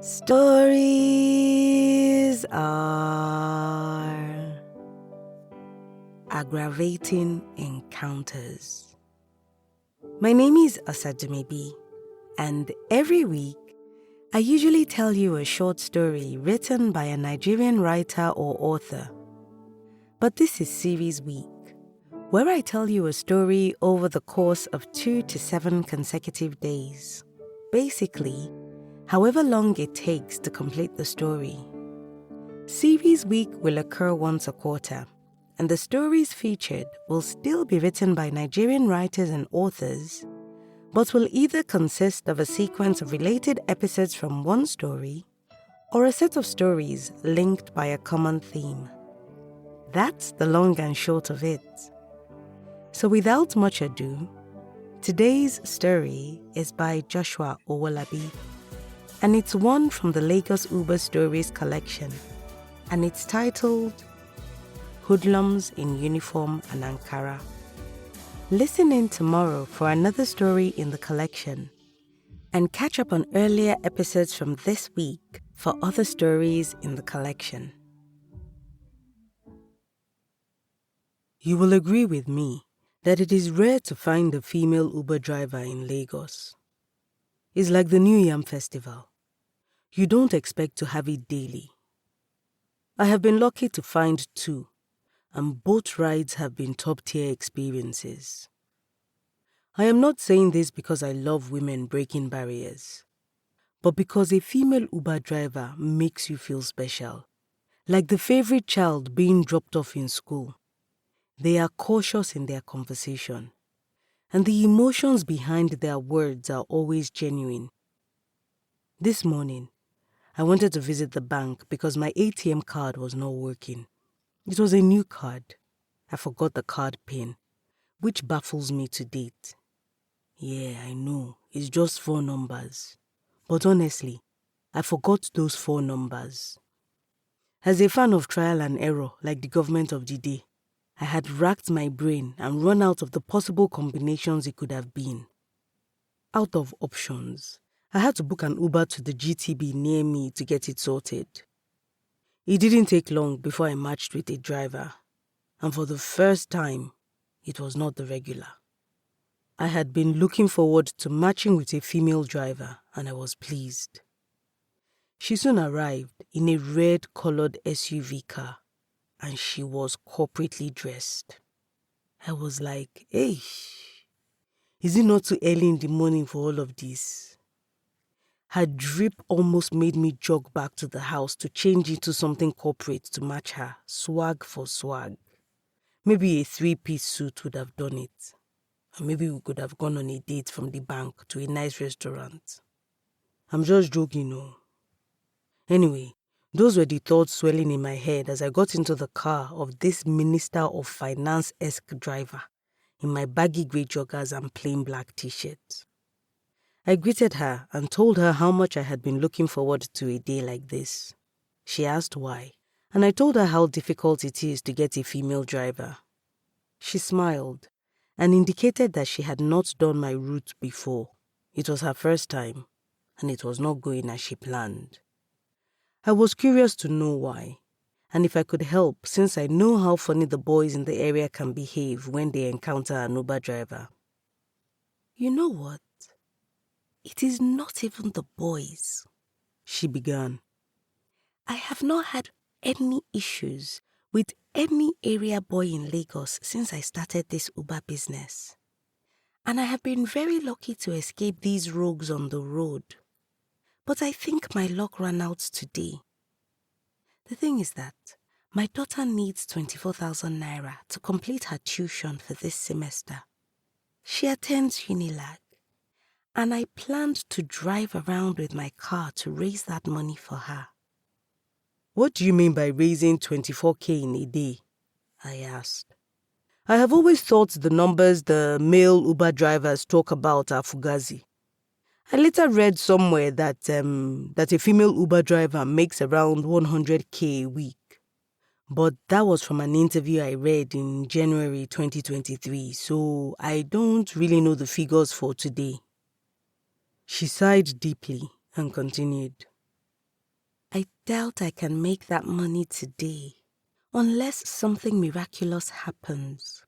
Stories are aggravating encounters. My name is Asadumebi, and every week I usually tell you a short story written by a Nigerian writer or author. But this is Series Week, where I tell you a story over the course of 2 to 7 consecutive days. Basically, however long it takes to complete the story. Series Week will occur once a quarter, and the stories featured will still be written by Nigerian writers and authors, but will either consist of a sequence of related episodes from one story or a set of stories linked by a common theme. That's the long and short of it. So without much ado, today's story is by Joshua Owolabi, and it's one from the Lagos Uber Stories collection, and it's titled Hoodlums in Uniform and Ankara. Listen in tomorrow for another story in the collection, and catch up on earlier episodes from this week for other stories in the collection. You will agree with me that it is rare to find a female Uber driver in Lagos. It's like the New Yam Festival. You don't expect to have it daily. I have been lucky to find 2, and both rides have been top-tier experiences. I am not saying this because I love women breaking barriers, but because a female Uber driver makes you feel special, like the favorite child being dropped off in school. They are cautious in their conversation, and the emotions behind their words are always genuine. This morning, I wanted to visit the bank because my ATM card was not working. It was a new card. I forgot the card PIN, which baffles me to date. Yeah, I know, it's just 4 numbers. But honestly, I forgot those 4 numbers. As a fan of trial and error, like the government of the day, I had racked my brain and run out of the possible combinations it could have been. Out of options, I had to book an Uber to the GTB near me to get it sorted. It didn't take long before I matched with a driver, and for the first time, it was not the regular. I had been looking forward to matching with a female driver, and I was pleased. She soon arrived in a red-colored SUV car, and she was corporately dressed. I was like, hey, is it not too early in the morning for all of this? Her drip almost made me jog back to the house to change into something corporate to match her, swag for swag. Maybe a 3-piece suit would have done it. Or maybe we could have gone on a date from the bank to a nice restaurant. I'm just joking, no. Anyway, those were the thoughts swelling in my head as I got into the car of this Minister of Finance-esque driver in my baggy grey joggers and plain black t-shirt. I greeted her and told her how much I had been looking forward to a day like this. She asked why, and I told her how difficult it is to get a female driver. She smiled and indicated that she had not done my route before. It was her first time, and it was not going as she planned. I was curious to know why, and if I could help, since I know how funny the boys in the area can behave when they encounter an Uber driver. You know what? It is not even the boys, she began. I have not had any issues with any area boy in Lagos since I started this Uber business. And I have been very lucky to escape these rogues on the road. But I think my luck ran out today. The thing is that my daughter needs 24,000 naira to complete her tuition for this semester. She attends Unilag, and I planned to drive around with my car to raise that money for her. What do you mean by raising 24k in a day? I asked. I have always thought the numbers the male Uber drivers talk about are fugazi. I later read somewhere that a female Uber driver makes around 100k a week. But that was from an interview I read in January 2023, so I don't really know the figures for today. She sighed deeply and continued. I doubt I can make that money today, unless something miraculous happens.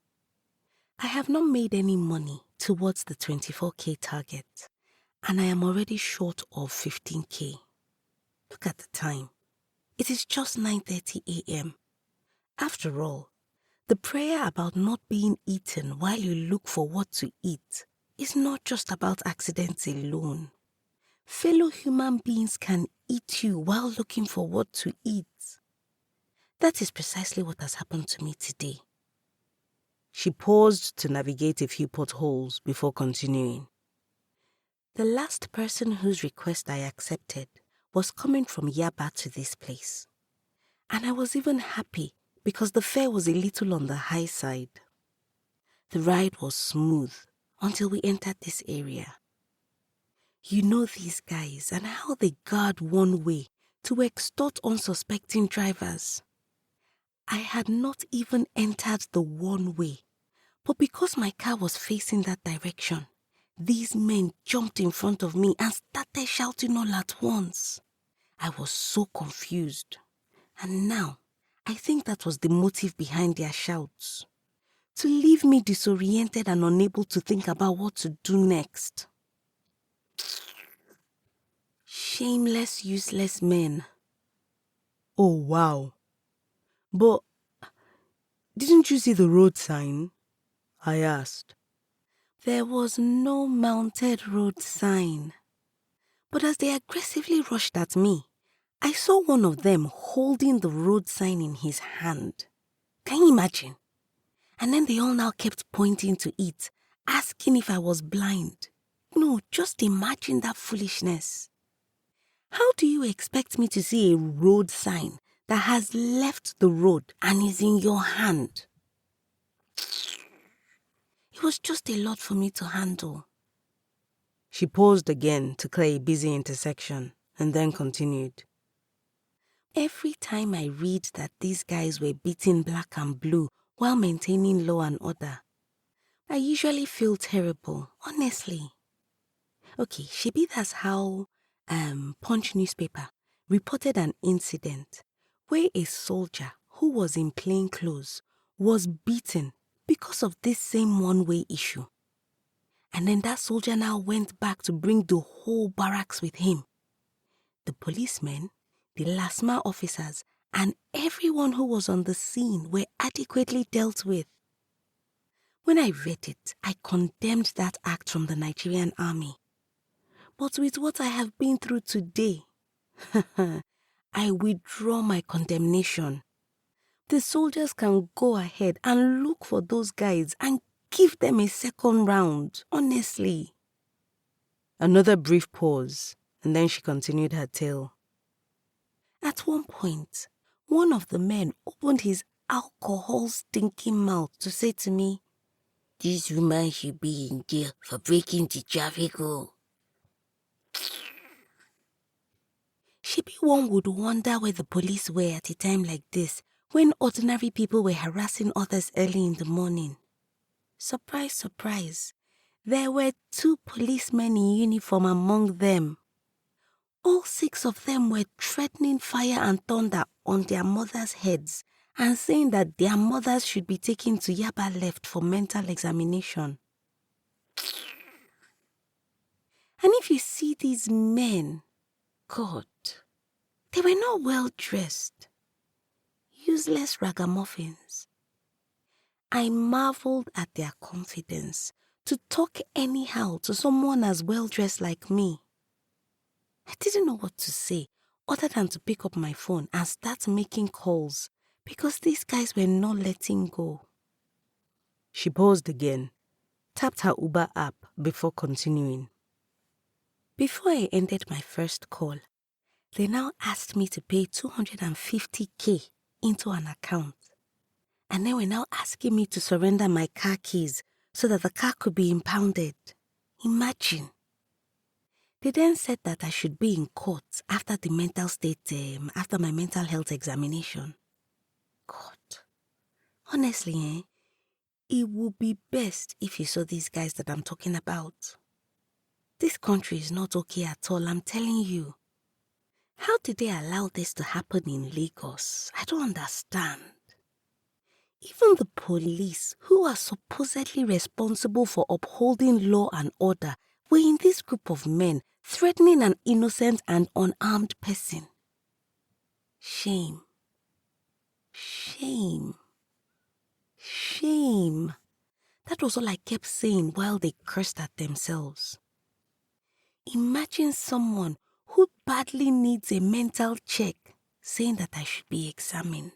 I have not made any money towards the 24K target, and I am already short of 15K. Look at the time. It is just 9:30 a.m. After all, the prayer about not being eaten while you look for what to eat is not just about accidents alone. Fellow human beings can eat you while looking for what to eat. That is precisely what has happened to me today. She paused to navigate a few potholes before continuing. The last person whose request I accepted was coming from Yaba to this place. And I was even happy because the fare was a little on the high side. The ride was smooth until we entered this area. You know these guys and how they guard one way to extort unsuspecting drivers. I had not even entered the one way, but because my car was facing that direction, these men jumped in front of me and started shouting all at once. I was so confused. And now, I think that was the motive behind their shouts. To leave me disoriented and unable to think about what to do next. Shameless, useless men. Oh, wow. But didn't you see the road sign? I asked. There was no mounted road sign. But as they aggressively rushed at me, I saw one of them holding the road sign in his hand. Can you imagine? And then they all now kept pointing to it, asking if I was blind. No, just imagine that foolishness. How do you expect me to see a road sign that has left the road and is in your hand? It was just a lot for me to handle. She paused again to clear a busy intersection and then continued. Every time I read that these guys were beating black and blue while maintaining law and order, I usually feel terrible, honestly. Okay, maybe that's how Punch newspaper reported an incident where a soldier who was in plain clothes was beaten because of this same one-way issue. And then that soldier now went back to bring the whole barracks with him. The policemen, the LASMA officers, and everyone who was on the scene were adequately dealt with. When I read it, I condemned that act from the Nigerian army. But with what I have been through today, I withdraw my condemnation. The soldiers can go ahead and look for those guys and give them a second round, honestly. Another brief pause, and then she continued her tale. At one point, one of the men opened his alcohol-stinking mouth to say to me, "This woman should be in jail for breaking the traffic rule." Maybe one would wonder where the police were at a time like this, when ordinary people were harassing others early in the morning. Surprise, surprise, there were 2 policemen in uniform among them. All 6 of them were threatening fire and thunder on their mothers' heads and saying that their mothers should be taken to Yaba Left for mental examination. And if you see these men, God, they were not well dressed. Useless ragamuffins. I marveled at their confidence to talk anyhow to someone as well dressed like me. I didn't know what to say other than to pick up my phone and start making calls because these guys were not letting go. She paused again, tapped her Uber app before continuing. Before I ended my first call, they now asked me to pay 250K into an account. And they were now asking me to surrender my car keys so that the car could be impounded. Imagine. They then said that I should be in court after the after my mental health examination. God. Honestly, it would be best if you saw these guys that I'm talking about. This country is not okay at all, I'm telling you. How did they allow this to happen in Lagos? I don't understand. Even the police, who are supposedly responsible for upholding law and order, were in this group of men threatening an innocent and unarmed person. Shame. Shame. Shame. That was all I kept saying while they cursed at themselves. Imagine someone who badly needs a mental check saying that I should be examined.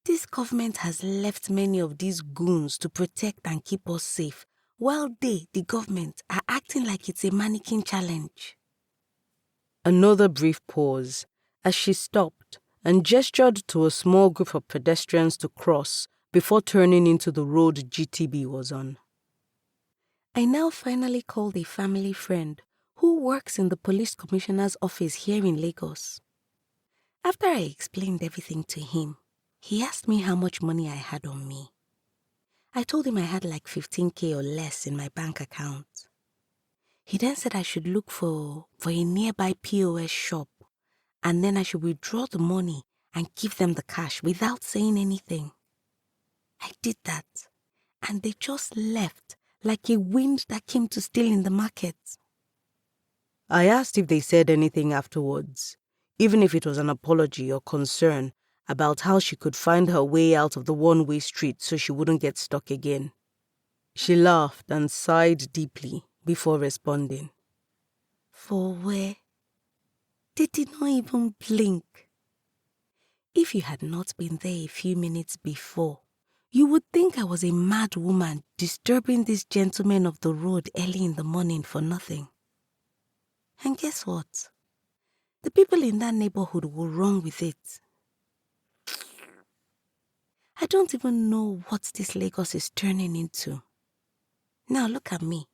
This government has left many of these goons to protect and keep us safe, while they, the government, are acting like it's a mannequin challenge. Another brief pause as she stopped and gestured to a small group of pedestrians to cross before turning into the road GTB was on. I now finally called a family friend who works in the police commissioner's office here in Lagos. After I explained everything to him, he asked me how much money I had on me. I told him I had like 15K or less in my bank account. He then said I should look for a nearby POS shop, and then I should withdraw the money and give them the cash without saying anything. I did that, and they just left like a wind that came to steal in the market. I asked if they said anything afterwards, even if it was an apology or concern about how she could find her way out of the one-way street so she wouldn't get stuck again. She laughed and sighed deeply before responding. For where? They did not even blink. If you had not been there a few minutes before, you would think I was a mad woman disturbing these gentlemen of the road early in the morning for nothing. And guess what? The people in that neighborhood will run with it. I don't even know what this Lagos is turning into. Now look at me.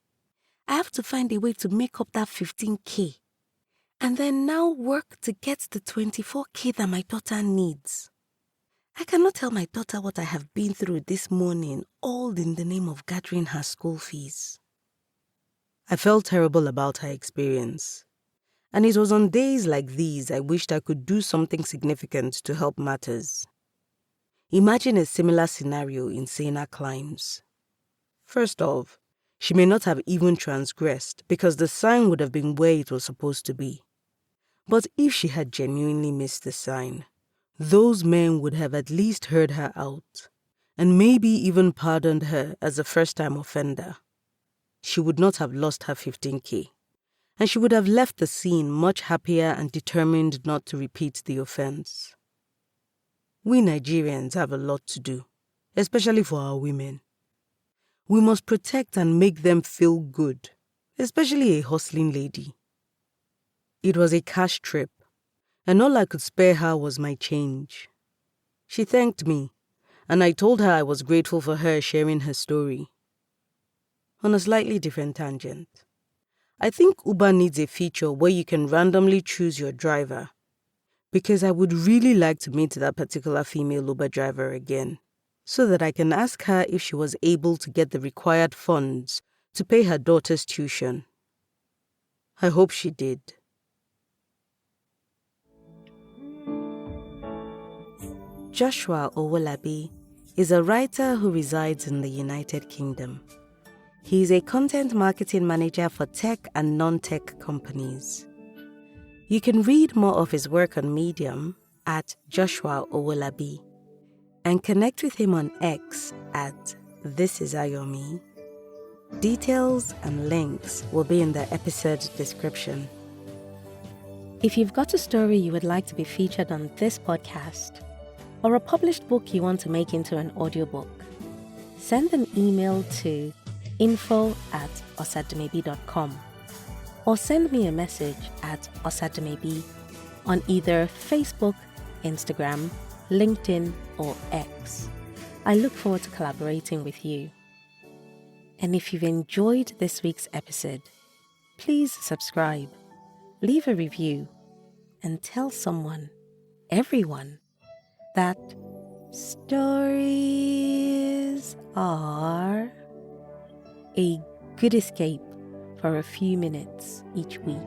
I have to find a way to make up that 15K and then now work to get the 24K that my daughter needs. I cannot tell my daughter what I have been through this morning, all in the name of gathering her school fees. I felt terrible about her experience, and it was on days like these I wished I could do something significant to help matters. Imagine a similar scenario in saner climes. First off, she may not have even transgressed because the sign would have been where it was supposed to be. But if she had genuinely missed the sign, those men would have at least heard her out and maybe even pardoned her as a first-time offender. She would not have lost her 15K, and she would have left the scene much happier and determined not to repeat the offense. We Nigerians have a lot to do, especially for our women. We must protect and make them feel good, especially a hustling lady. It was a cash trip, and all I could spare her was my change. She thanked me, and I told her I was grateful for her sharing her story. On a slightly different tangent, I think Uber needs a feature where you can randomly choose your driver, because I would really like to meet that particular female Uber driver again, so that I can ask her if she was able to get the required funds to pay her daughter's tuition. I hope she did. Joshua Owolabi is a writer who resides in the United Kingdom. He is a content marketing manager for tech and non-tech companies. You can read more of his work on Medium at Joshua Owolabi and connect with him on X at ThisIsAyomi. Details and links will be in the episode description. If you've got a story you would like to be featured on this podcast, or a published book you want to make into an audiobook, send an email to info@osademebi.com or send me a message at Osademebi on either Facebook, Instagram, LinkedIn, or X. I look forward to collaborating with you. And if you've enjoyed this week's episode, please subscribe, leave a review, and tell someone, everyone, that stories are a good escape for a few minutes each week.